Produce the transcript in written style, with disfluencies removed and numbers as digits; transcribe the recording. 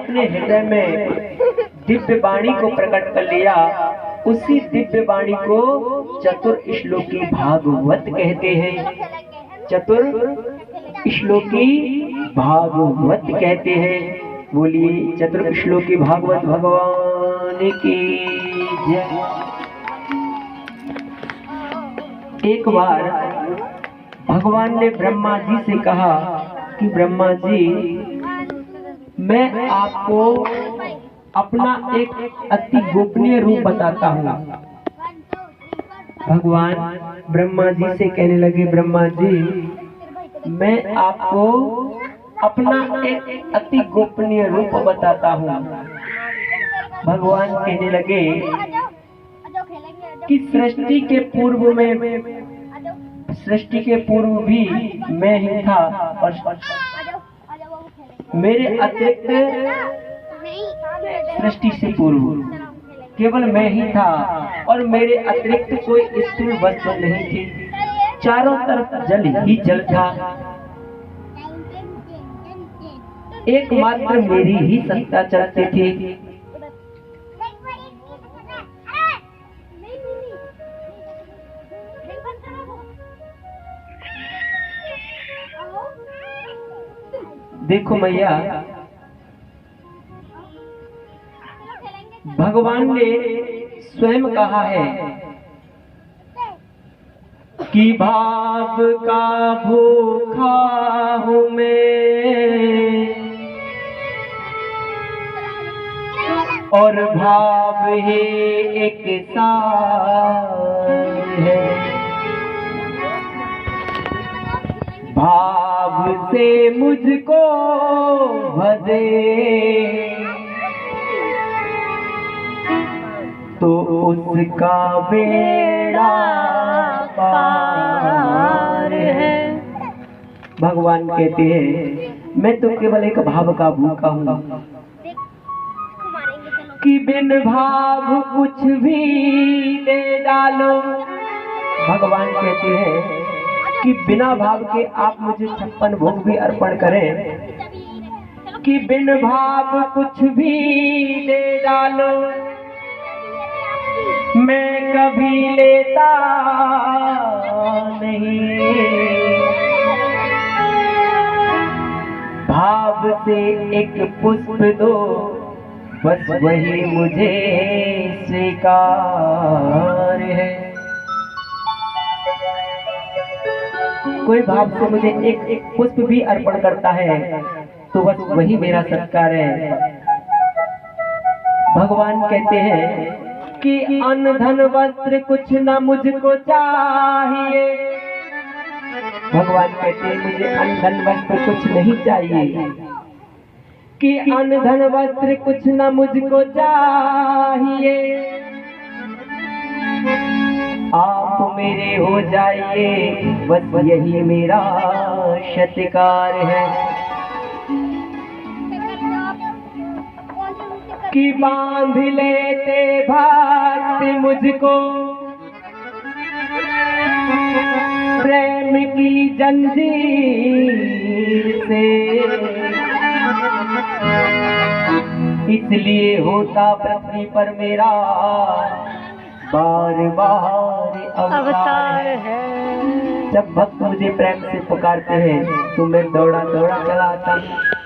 अपने हृदय में दिव्य वाणी को प्रकट कर लिया। उसी दिव्य वाणी को चतुर श्लोकी भागवत कहते हैं। चतुर श्लोकी भागवत कहते हैं। बोलिए चतुर श्लोकी भागवत भगवान की जय। एक बार भगवान ने ब्रह्मा जी से कहा कि ब्रह्मा जी, मैं आपको अपना एक अति गोपनीय रूप बताता हूँ। भगवान ब्रह्मा जी से कहने लगे, ब्रह्मा जी, मैं आपको अपना एक अति गोपनीय रूप बताता हूँ। भगवान कहने लगे कि सृष्टि के पूर्व भी मैं ही था और मेरे अतिरिक्त सृष्टि से पूर्व केवल मैं ही था और मेरे अतिरिक्त कोई स्थूल वस्तु नहीं थी। चारों तरफ जल ही जल था। एकमात्र मेरी ही सत्ता चलती थी। देखो मैया, भगवान ने स्वयं कहा है कि भाव का भूखा हूँ मैं और भाव ही एक सार है। भाव से मुझको भजे तो उसका बेड़ा पार है। भगवान कहते हैं, मैं तो केवल एक भाव का भूखा हूँ कि बिन भाव कुछ भी दे डालो। भगवान कहते हैं कि बिना भाव के आप मुझे 56 भोग भी अर्पण करें, कि बिन भाव कुछ भी दे डालो, मैं कभी लेता नहीं। भाव से एक पुष्प दो, बस वही मुझे स्वीकार है। कोई भाव से मुझे एक पुष्प भी अर्पण करता है तो बस वही मेरा सत्कार है। भगवान कहते हैं कि अन्न धन वस्त्र कुछ न मुझको चाहिए। भगवान कहते हैं मुझे अन्न धन वस्त्र कुछ नहीं चाहिए, कि अन्न धन वस्त्र कुछ न मुझको चाहिए। आप मेरे हो जाइए, बस यही मेरा सत्कार है। कि बांध लेते भक्त मुझको प्रेम की जंजीर से, इसलिए होता पृथ्वी पर मेरा बार बार अवतार है। जब भक्त मुझे प्रेम से पुकारते हैं तो मैं दौड़ा दौड़ा चला आता हूँ।